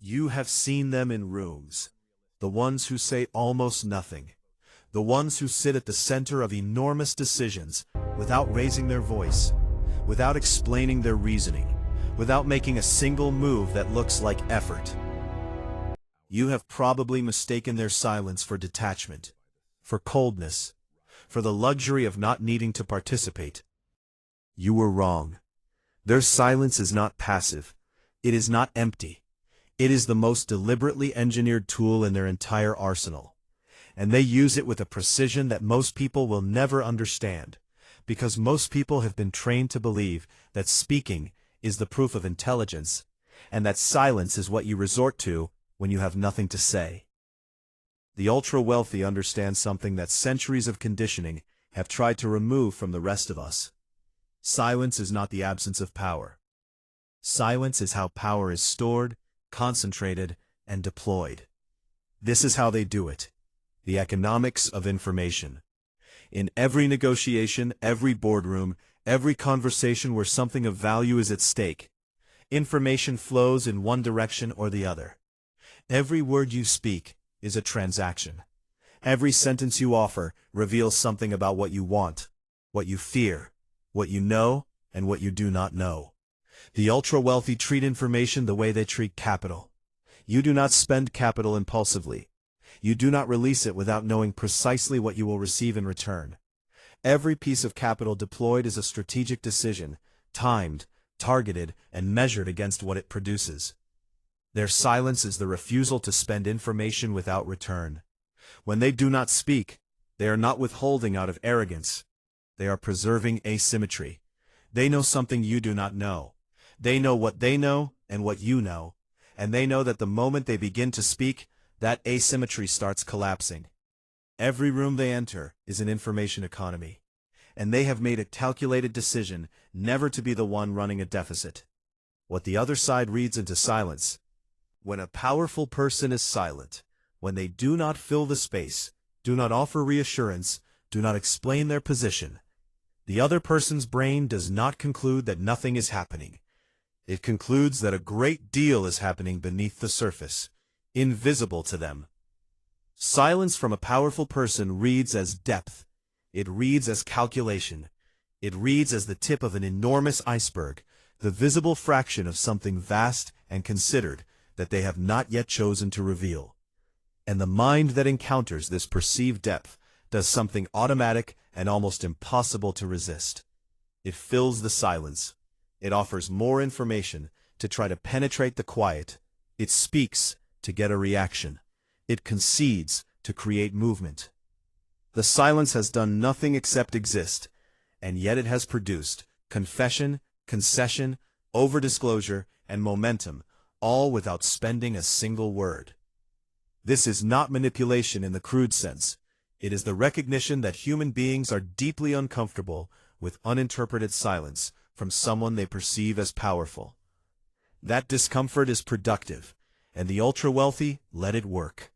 You have seen them in rooms. The ones who say almost nothing. The ones who sit at the center of enormous decisions without raising their voice, without explaining their reasoning, without making a single move that looks like effort. You have probably mistaken their silence for detachment, for coldness, for the luxury of not needing to participate. You were wrong. Their silence is not passive. It is not empty. It is the most deliberately engineered tool in their entire arsenal. And they use it with a precision that most people will never understand, because most people have been trained to believe that speaking is the proof of intelligence, and that silence is what you resort to when you have nothing to say. The ultra-wealthy understand something that centuries of conditioning have tried to remove from the rest of us. Silence is not the absence of power. Silence is how power is stored, concentrated, and deployed. This is how they do it. The economics of information. In every negotiation, every boardroom, every conversation where something of value is at stake, information flows in one direction or the other. Every word you speak is a transaction. Every sentence you offer reveals something about what you want, what you fear, what you know, and what you do not know. The ultra-wealthy treat information the way they treat capital. You do not spend capital impulsively. You do not release it without knowing precisely what you will receive in return. Every piece of capital deployed is a strategic decision, timed, targeted, and measured against what it produces. Their silence is the refusal to spend information without return. When they do not speak, they are not withholding out of arrogance. They are preserving asymmetry. They know something you do not know. They know what they know and what you know, and they know that the moment they begin to speak, that asymmetry starts collapsing. Every room they enter is an information economy, and they have made a calculated decision never to be the one running a deficit. What the other side reads into silence. When a powerful person is silent, when they do not fill the space, do not offer reassurance, do not explain their position, the other person's brain does not conclude that nothing is happening. It concludes that a great deal is happening beneath the surface, invisible to them. Silence from a powerful person reads as depth. It reads as calculation. It reads as the tip of an enormous iceberg, the visible fraction of something vast and considered that they have not yet chosen to reveal. And the mind that encounters this perceived depth does something automatic and almost impossible to resist. It fills the silence. It offers more information to try to penetrate the quiet. It speaks to get a reaction. It concedes to create movement. The silence has done nothing except exist, and yet it has produced confession, concession, over-disclosure, and momentum, all without spending a single word. This is not manipulation in the crude sense. It is the recognition that human beings are deeply uncomfortable with uninterpreted silence from someone they perceive as powerful. That discomfort is productive, and the ultra-wealthy let it work.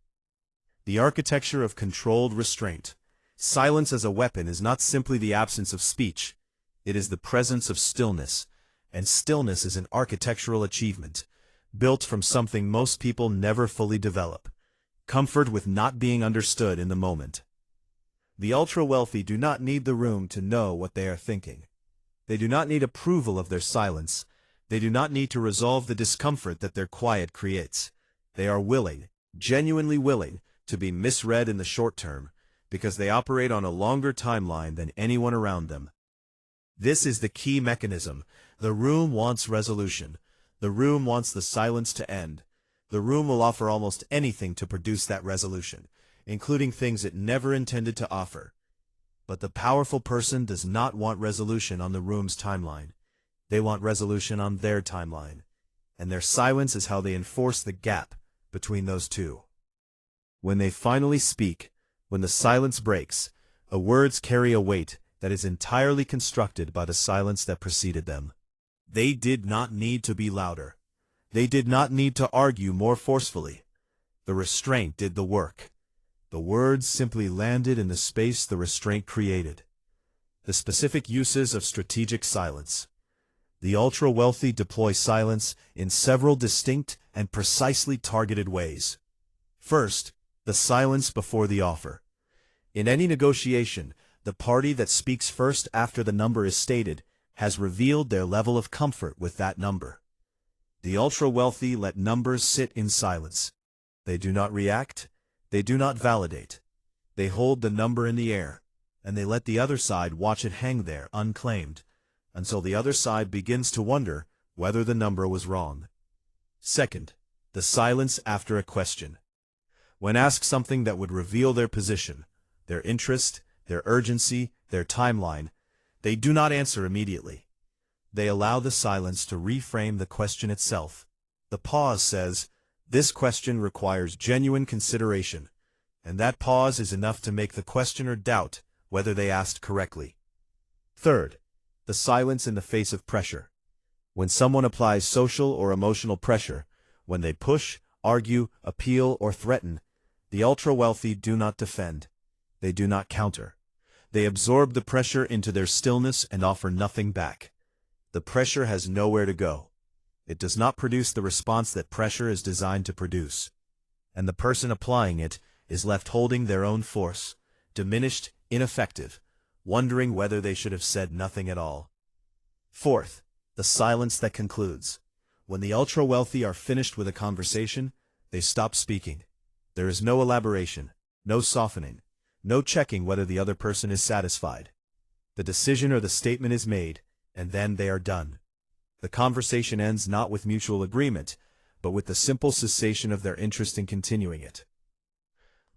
The architecture of controlled restraint. Silence as a weapon is not simply the absence of speech. It is the presence of stillness, and stillness is an architectural achievement, built from something most people never fully develop: comfort with not being understood in the moment. The ultra-wealthy do not need the room to know what they are thinking. They do not need approval of their silence. They do not need to resolve the discomfort that their quiet creates. They are willing, genuinely willing, to be misread in the short term, because they operate on a longer timeline than anyone around them. This is the key mechanism. The room wants resolution. The room wants the silence to end. The room will offer almost anything to produce that resolution, including things it never intended to offer. But the powerful person does not want resolution on the room's timeline. They want resolution on their timeline, and their silence is how they enforce the gap between those two. When they finally speak, when the silence breaks, words carry a weight that is entirely constructed by the silence that preceded them. They did not need to be louder. They did not need to argue more forcefully. The restraint did the work. The words simply landed in the space the restraint created. The specific uses of strategic silence. The ultra-wealthy deploy silence in several distinct and precisely targeted ways. First, the silence before the offer. In any negotiation, the party that speaks first after the number is stated has revealed their level of comfort with that number. The ultra-wealthy let numbers sit in silence. They do not react, they do not validate. They hold the number in the air, and they let the other side watch it hang there unclaimed, until the other side begins to wonder whether the number was wrong. Second, the silence after a question. When asked something that would reveal their position, their interest, their urgency, their timeline, they do not answer immediately. They allow the silence to reframe the question itself. The pause says, "This question requires genuine consideration," and that pause is enough to make the questioner doubt whether they asked correctly. Third, the silence in the face of pressure. When someone applies social or emotional pressure, when they push, argue, appeal, or threaten, the ultra-wealthy do not defend. They do not counter. They absorb the pressure into their stillness and offer nothing back. The pressure has nowhere to go. It does not produce the response that pressure is designed to produce. And the person applying it is left holding their own force, diminished, ineffective, wondering whether they should have said nothing at all. Fourth, the silence that concludes. When the ultra-wealthy are finished with a conversation, they stop speaking. There is no elaboration, no softening, no checking whether the other person is satisfied. The decision or the statement is made, and then they are done. The conversation ends not with mutual agreement, but with the simple cessation of their interest in continuing it.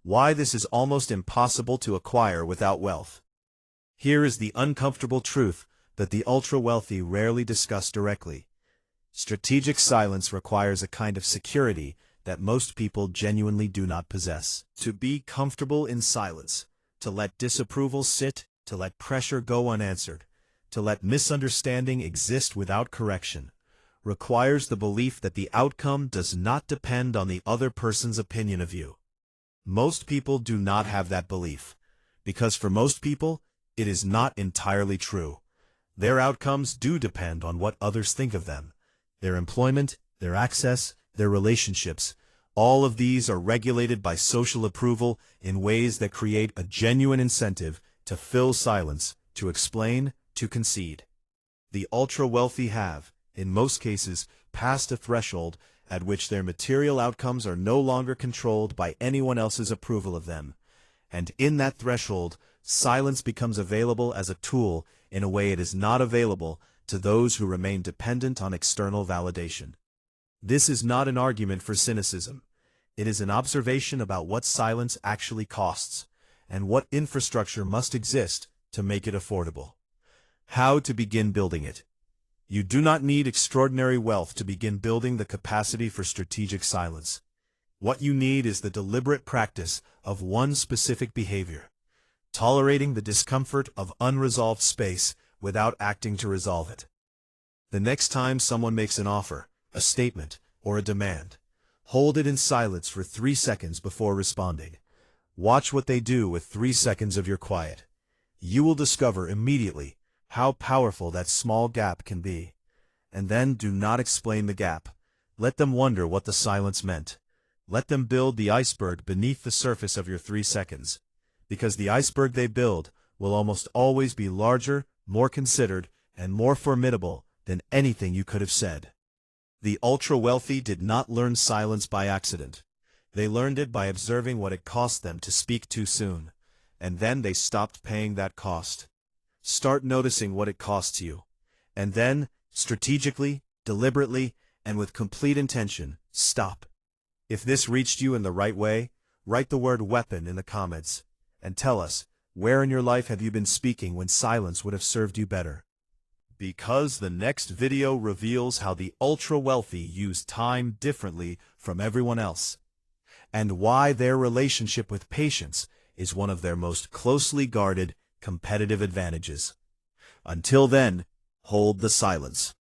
Why this is almost impossible to acquire without wealth. Here is the uncomfortable truth that the ultra-wealthy rarely discuss directly. Strategic silence requires a kind of security that most people genuinely do not possess. To be comfortable in silence, to let disapproval sit, to let pressure go unanswered, to let misunderstanding exist without correction, requires the belief that the outcome does not depend on the other person's opinion of you. Most people do not have that belief, because for most people, it is not entirely true. Their outcomes do depend on what others think of them. Their employment, their access, their relationships, all of these are regulated by social approval in ways that create a genuine incentive to fill silence, to explain, to concede. The ultra-wealthy have, in most cases, passed a threshold at which their material outcomes are no longer controlled by anyone else's approval of them. And in that threshold, silence becomes available as a tool in a way it is not available to those who remain dependent on external validation. This is not an argument for cynicism. It is an observation about what silence actually costs, and what infrastructure must exist to make it affordable. How to begin building it. You do not need extraordinary wealth to begin building the capacity for strategic silence. What you need is the deliberate practice of one specific behavior, tolerating the discomfort of unresolved space without acting to resolve it. The next time someone makes an offer, a statement, or a demand, hold it in silence for 3 seconds before responding. Watch what they do with 3 seconds of your quiet. You will discover immediately how powerful that small gap can be. And then do not explain the gap. Let them wonder what the silence meant. Let them build the iceberg beneath the surface of your 3 seconds. Because the iceberg they build will almost always be larger, more considered, and more formidable than anything you could have said. The ultra-wealthy did not learn silence by accident. They learned it by observing what it cost them to speak too soon, and then they stopped paying that cost. Start noticing what it costs you, and then, strategically, deliberately, and with complete intention, stop. If this reached you in the right way, write the word weapon in the comments, and tell us, where in your life have you been speaking when silence would have served you better? Because the next video reveals how the ultra-wealthy use time differently from everyone else, and why their relationship with patience is one of their most closely guarded competitive advantages. Until then, hold the silence.